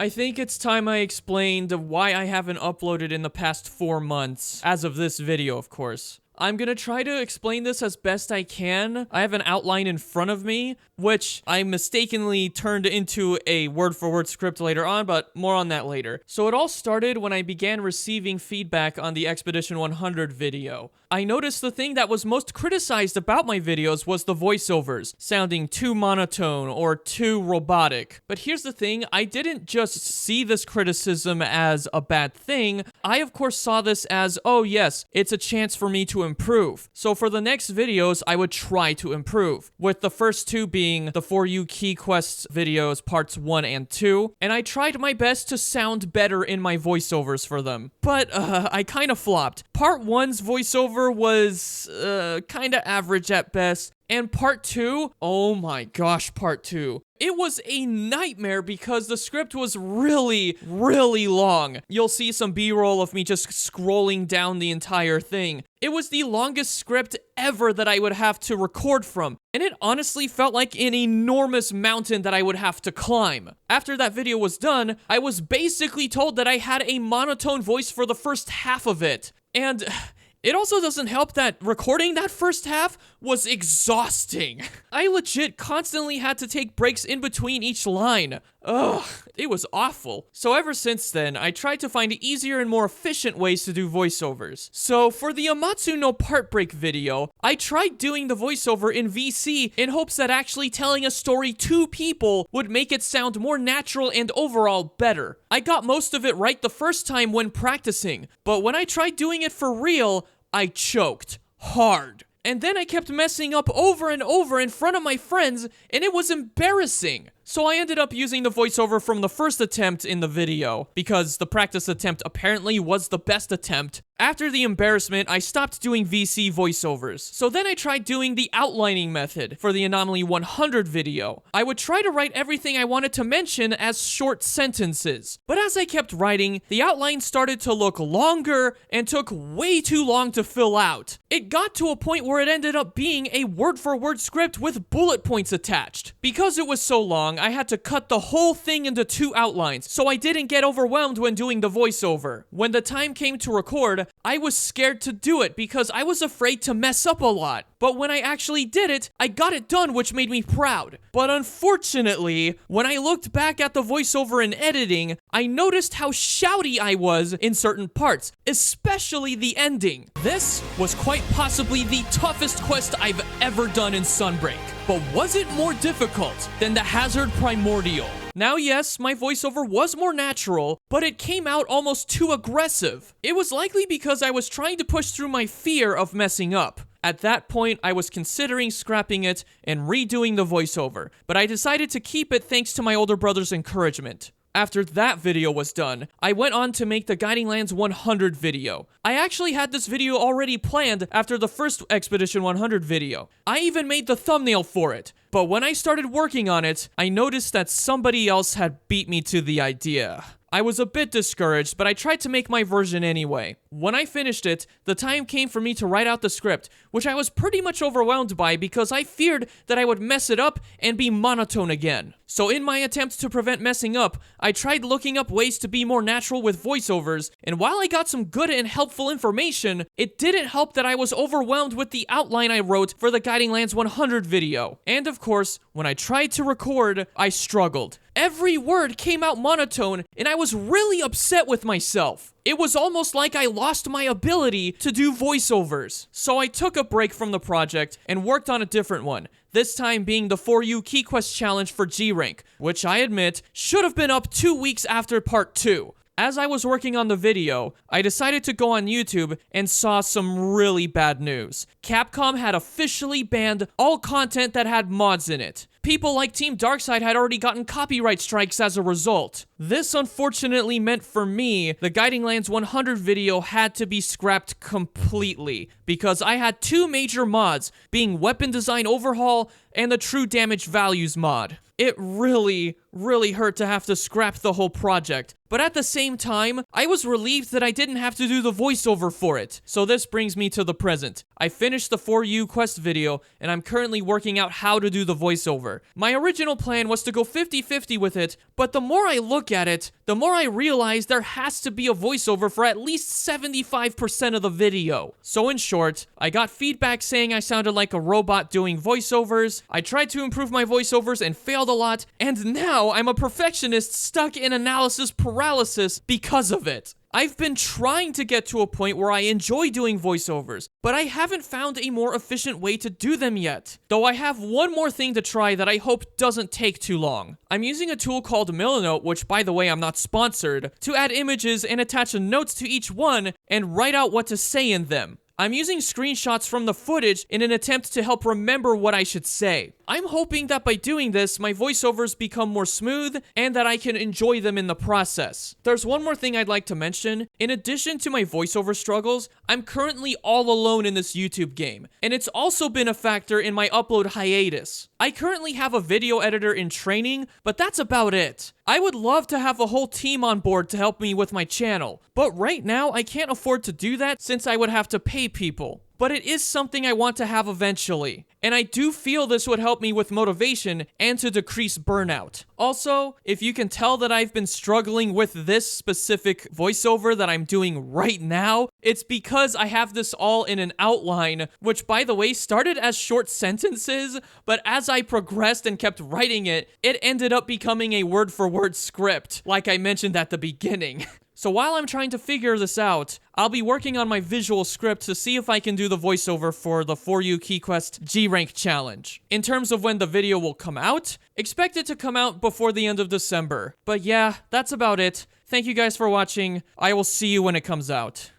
I think it's time I explained why I haven't uploaded in the past 4 months, as of this video, of course. I'm gonna try to explain this as best I can. I have an outline in front of me, which I mistakenly turned into a word-for-word script later on, but more on that later. So it all started when I began receiving feedback on the Expedition 100 video. I noticed the thing that was most criticized about my videos was the voiceovers, sounding too monotone or too robotic. But here's the thing, I didn't just see this criticism as a bad thing, I of course saw this as, oh yes, it's a chance for me to improve. So for the next videos, I would try to improve, with the first 2 being the For You Key Quests videos parts 1 and 2, and I tried my best to sound better in my voiceovers for them. But I kinda flopped. Part 1's voiceover was kinda average at best, and part 2, oh my gosh, part 2. It was a nightmare because the script was really, really long. You'll see some B-roll of me just scrolling down the entire thing. It was the longest script ever that I would have to record from, and it honestly felt like an enormous mountain that I would have to climb. After that video was done, I was basically told that I had a monotone voice for the first half of it. And it also doesn't help that recording that first half was exhausting. I legit constantly had to take breaks in between each line. Ugh, it was awful. So ever since then, I tried to find easier and more efficient ways to do voiceovers. So for the Amatsu no Part Break video, I tried doing the voiceover in VC in hopes that actually telling a story to people would make it sound more natural and overall better. I got most of it right the first time when practicing, but when I tried doing it for real, I choked hard. And then I kept messing up over and over in front of my friends, and it was embarrassing. So I ended up using the voiceover from the first attempt in the video, because the practice attempt apparently was the best attempt. After the embarrassment, I stopped doing VC voiceovers. So then I tried doing the outlining method for the Anomaly 100 video. I would try to write everything I wanted to mention as short sentences. But as I kept writing, the outline started to look longer and took way too long to fill out. It got to a point where it ended up being a word-for-word script with bullet points attached. Because it was so long, I had to cut the whole thing into 2 outlines, so I didn't get overwhelmed when doing the voiceover. When the time came to record, I was scared to do it because I was afraid to mess up a lot. But when I actually did it, I got it done, which made me proud. But unfortunately, when I looked back at the voiceover in editing, I noticed how shouty I was in certain parts, especially the ending. This was quite possibly the toughest quest I've ever done in Sunbreak. But was it more difficult than the Hazard Primordial? Now yes, my voiceover was more natural, but it came out almost too aggressive. It was likely because I was trying to push through my fear of messing up. At that point, I was considering scrapping it and redoing the voiceover, but I decided to keep it thanks to my older brother's encouragement. After that video was done, I went on to make the Guiding Lands 100 video. I actually had this video already planned after the first Expedition 100 video. I even made the thumbnail for it. But when I started working on it, I noticed that somebody else had beat me to the idea. I was a bit discouraged, but I tried to make my version anyway. When I finished it, the time came for me to write out the script, which I was pretty much overwhelmed by because I feared that I would mess it up and be monotone again. So in my attempt to prevent messing up, I tried looking up ways to be more natural with voiceovers, and while I got some good and helpful information, it didn't help that I was overwhelmed with the outline I wrote for the Guiding Lands 100 video. And of course, when I tried to record, I struggled. Every word came out monotone, and I was really upset with myself. It was almost like I lost my ability to do voiceovers. So I took a break from the project and worked on a different one, this time being the For You Key Quest Challenge for G Rank, which I admit should have been up 2 weeks after part 2. As I was working on the video, I decided to go on YouTube and saw some really bad news. Capcom had officially banned all content that had mods in it. People like Team Darkside had already gotten copyright strikes as a result. This unfortunately meant for me, the Guiding Lands 100 video had to be scrapped completely, because I had 2 major mods, being Weapon Design Overhaul and the True Damage Values mod. It really really hurt to have to scrap the whole project. But at the same time, I was relieved that I didn't have to do the voiceover for it. So this brings me to the present. I finished the For You quest video, and I'm currently working out how to do the voiceover. My original plan was to go 50-50 with it, but the more I look at it, the more I realize there has to be a voiceover for at least 75% of the video. So in short, I got feedback saying I sounded like a robot doing voiceovers, I tried to improve my voiceovers and failed a lot, and now I'm a perfectionist stuck in analysis paralysis because of it. I've been trying to get to a point where I enjoy doing voiceovers, but I haven't found a more efficient way to do them yet. Though I have one more thing to try that I hope doesn't take too long. I'm using a tool called Milanote, which by the way I'm not sponsored, to add images and attach notes to each one and write out what to say in them. I'm using screenshots from the footage in an attempt to help remember what I should say. I'm hoping that by doing this, my voiceovers become more smooth and that I can enjoy them in the process. There's one more thing I'd like to mention. In addition to my voiceover struggles, I'm currently all alone in this YouTube game, and it's also been a factor in my upload hiatus. I currently have a video editor in training, but that's about it. I would love to have a whole team on board to help me with my channel, but right now I can't afford to do that since I would have to pay people. But it is something I want to have eventually, and I do feel this would help me with motivation and to decrease burnout. Also, if you can tell that I've been struggling with this specific voiceover that I'm doing right now, it's because I have this all in an outline, which by the way started as short sentences, but as I progressed and kept writing it, it ended up becoming a word-for-word script, like I mentioned at the beginning. So while I'm trying to figure this out, I'll be working on my visual script to see if I can do the voiceover for the For You Key Quest G-Rank Challenge. In terms of when the video will come out, expect it to come out before the end of December. But yeah, that's about it. Thank you guys for watching. I will see you when it comes out.